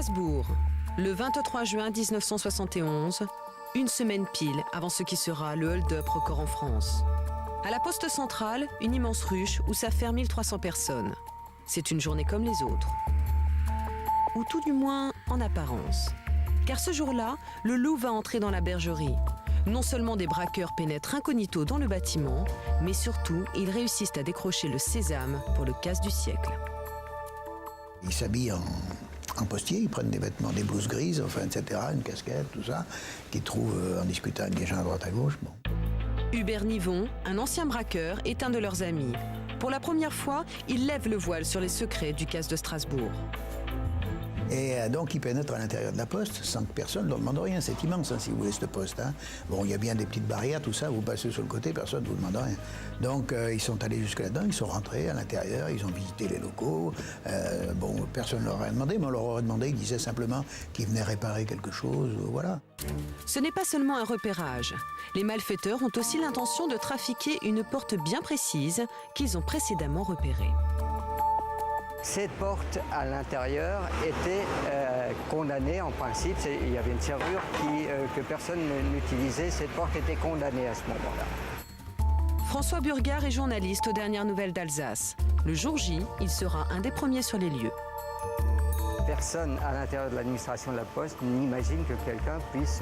Strasbourg, le 23 juin 1971, une semaine pile avant ce qui sera le hold-up record en France. À la poste centrale, une immense ruche où s'affairent 1300 personnes. C'est une journée comme les autres. Ou tout du moins en apparence. Car ce jour-là, le loup va entrer dans la bergerie. Non seulement des braqueurs pénètrent incognito dans le bâtiment, mais surtout, ils réussissent à décrocher le sésame pour le casse du siècle. Ils s'habillent en postier, ils prennent des vêtements, des blouses grises, enfin, etc., une casquette, tout ça, qu'ils trouvent en discutant avec des gens à droite à gauche. Bon. Hubert Nivon, un ancien braqueur, est un de leurs amis. Pour la première fois, il lève le voile sur les secrets du casse de Strasbourg. Et donc, ils pénètrent à l'intérieur de la poste sans que personne ne leur demande rien. C'est immense, hein, si vous voulez, cette poste. Hein. Bon, il y a bien des petites barrières, tout ça, vous passez sur le côté, personne ne vous demande rien. Donc, ils sont allés jusque là-dedans, ils sont rentrés à l'intérieur, ils ont visité les locaux. Bon, personne ne leur a demandé, mais on leur aurait demandé, ils disaient simplement qu'ils venaient réparer quelque chose, voilà. Ce n'est pas seulement un repérage. Les malfaiteurs ont aussi l'intention de trafiquer une porte bien précise qu'ils ont précédemment repérée. Cette porte à l'intérieur était condamnée en principe. Il y avait une serrure que personne n'utilisait. Cette porte était condamnée à ce moment-là. François Burgard est journaliste aux dernières nouvelles d'Alsace. Le jour J, il sera un des premiers sur les lieux. Personne à l'intérieur de l'administration de la Poste n'imagine que quelqu'un puisse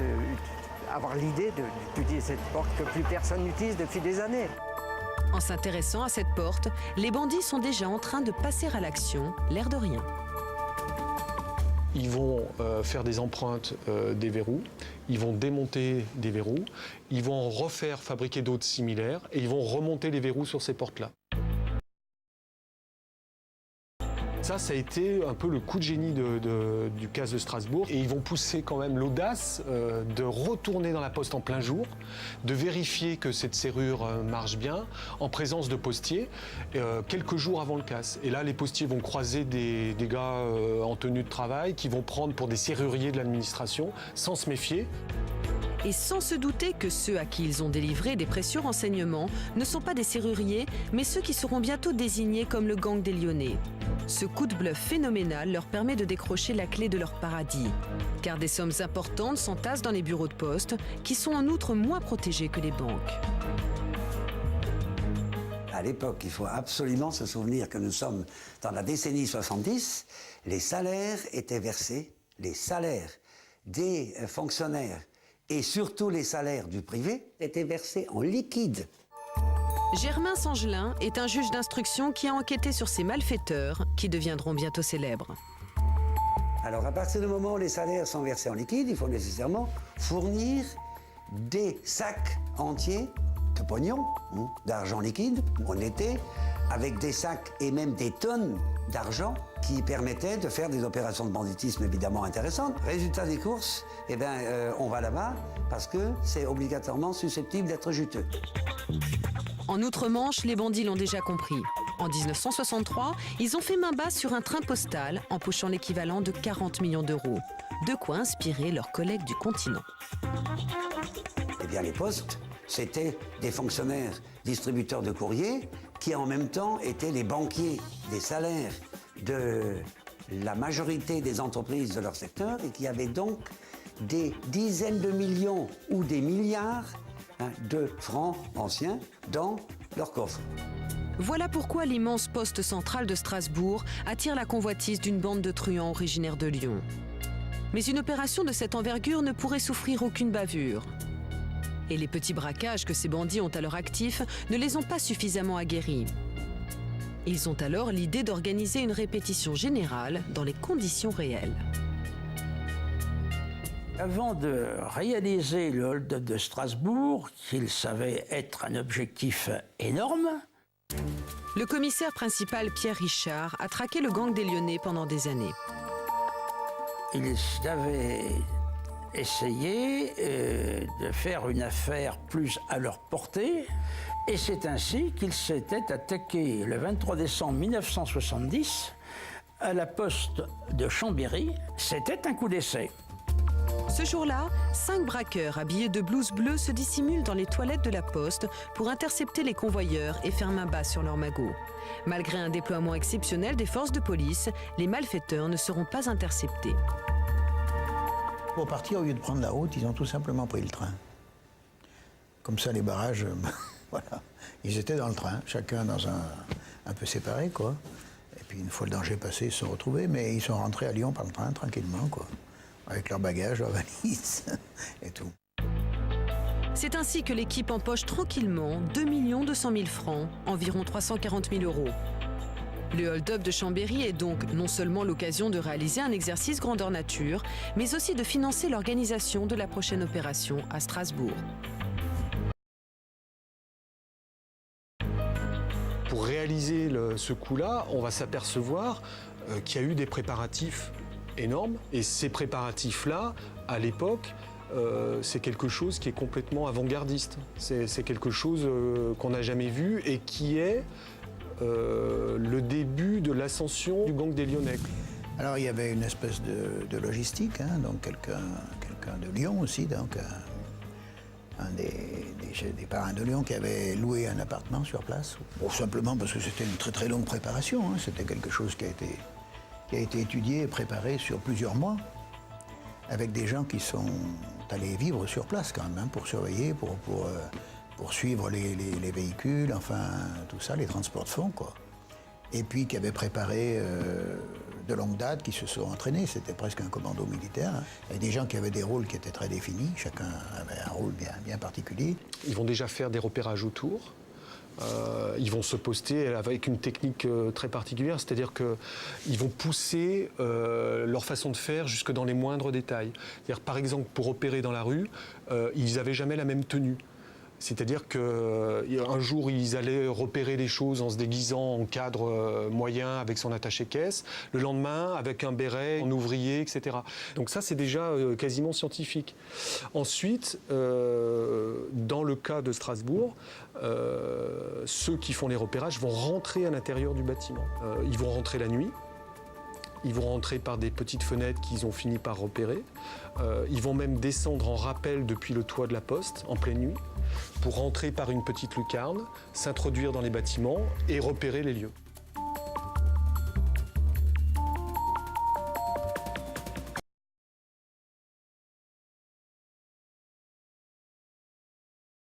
avoir l'idée d'utiliser cette porte que plus personne n'utilise depuis des années. En s'intéressant à cette porte, les bandits sont déjà en train de passer à l'action, l'air de rien. Ils vont faire des empreintes des verrous, ils vont démonter des verrous, ils vont en refaire fabriquer d'autres similaires et ils vont remonter les verrous sur ces portes-là. Ça a été un peu le coup de génie du casse de Strasbourg. Et ils vont pousser quand même l'audace de retourner dans la poste en plein jour, de vérifier que cette serrure marche bien, en présence de postiers, quelques jours avant le casse. Et là, les postiers vont croiser des gars en tenue de travail qui vont prendre pour des serruriers de l'administration, sans se méfier. Et sans se douter que ceux à qui ils ont délivré des précieux renseignements ne sont pas des serruriers, mais ceux qui seront bientôt désignés comme le gang des Lyonnais. Ce coup de bluff phénoménal leur permet de décrocher la clé de leur paradis. Car des sommes importantes s'entassent dans les bureaux de poste, qui sont en outre moins protégés que les banques. À l'époque, il faut absolument se souvenir que nous sommes dans la décennie 70, les salaires étaient versés, les salaires des fonctionnaires et surtout les salaires du privé étaient versés en liquide. Germain Sangelin est un juge d'instruction qui a enquêté sur ces malfaiteurs qui deviendront bientôt célèbres. Alors à partir du moment où les salaires sont versés en liquide, il faut nécessairement fournir des sacs entiers de pognon, d'argent liquide, monété, avec des sacs et même des tonnes d'argent qui permettaient de faire des opérations de banditisme évidemment intéressantes. Résultat des courses, on va là-bas parce que c'est obligatoirement susceptible d'être juteux. En outre-Manche, les bandits l'ont déjà compris. En 1963, ils ont fait main basse sur un train postal, empochant l'équivalent de 40 millions d'euros. De quoi inspirer leurs collègues du continent. Eh bien, les postes, c'était des fonctionnaires distributeurs de courrier qui, en même temps, étaient les banquiers des salaires de la majorité des entreprises de leur secteur et qui avaient donc des dizaines de millions ou des milliards de francs anciens dans leur coffre. Voilà pourquoi l'immense poste central de Strasbourg attire la convoitise d'une bande de truands originaires de Lyon. Mais une opération de cette envergure ne pourrait souffrir aucune bavure. Et les petits braquages que ces bandits ont à leur actif ne les ont pas suffisamment aguerris. Ils ont alors l'idée d'organiser une répétition générale dans les conditions réelles. Avant de réaliser le hold-up de Strasbourg, qu'il savait être un objectif énorme, le commissaire principal Pierre Richard a traqué le gang des Lyonnais pendant des années. ils avaient essayé de faire une affaire plus à leur portée, et c'est ainsi qu'ils s'étaient attaqués le 23 décembre 1970 à la poste de Chambéry. C'était un coup d'essai. Ce jour-là, 5 braqueurs habillés de blouses bleues se dissimulent dans les toilettes de la poste pour intercepter les convoyeurs et faire main basse sur leurs magots. Malgré un déploiement exceptionnel des forces de police, les malfaiteurs ne seront pas interceptés. Pour partir, au lieu de prendre la route, ils ont tout simplement pris le train. Comme ça, les barrages, voilà, ils étaient dans le train, chacun dans un peu séparé, quoi. Et puis une fois le danger passé, ils se sont retrouvés, mais ils sont rentrés à Lyon par le train, tranquillement, quoi. Avec leurs bagages, leurs valises et tout. C'est ainsi que l'équipe empoche tranquillement 2 200 000 francs, environ 340 000 euros. Le hold-up de Chambéry est donc non seulement l'occasion de réaliser un exercice grandeur nature, mais aussi de financer l'organisation de la prochaine opération à Strasbourg. Pour réaliser ce coup-là, on va s'apercevoir qu'il y a eu des préparatifs énormes. Et ces préparatifs-là, à l'époque, c'est quelque chose qui est complètement avant-gardiste. C'est quelque chose qu'on n'a jamais vu et qui est le début de l'ascension du gang des Lyonnais. Alors il y avait une espèce de logistique, hein, donc quelqu'un de Lyon aussi, donc un des parrains de Lyon qui avait loué un appartement sur place. Bon, simplement parce que c'était une très très longue préparation, hein, c'était quelque chose qui a été étudié et préparé sur plusieurs mois, avec des gens qui sont allés vivre sur place quand même, hein, pour surveiller, pour suivre les véhicules, enfin tout ça, les transports de fonds, quoi. Et puis qui avaient préparé de longue date, qui se sont entraînés, c'était presque un commando militaire. Hein. Et des gens qui avaient des rôles qui étaient très définis, chacun avait un rôle bien particulier. Ils vont déjà faire des repérages autour. Ils vont se poster avec une technique très particulière, c'est-à-dire qu'ils vont pousser leur façon de faire jusque dans les moindres détails. C'est-à-dire, par exemple, pour opérer dans la rue, ils n'avaient jamais la même tenue. C'est-à-dire qu'un jour, ils allaient repérer les choses en se déguisant en cadre moyen avec son attaché-caisse. Le lendemain, avec un béret, en ouvrier, etc. Donc ça, c'est déjà quasiment scientifique. Ensuite, dans le cas de Strasbourg, ceux qui font les repérages vont rentrer à l'intérieur du bâtiment. Ils vont rentrer la nuit. Ils vont rentrer par des petites fenêtres qu'ils ont fini par repérer. Ils vont même descendre en rappel depuis le toit de la poste, en pleine nuit, pour rentrer par une petite lucarne, s'introduire dans les bâtiments et repérer les lieux.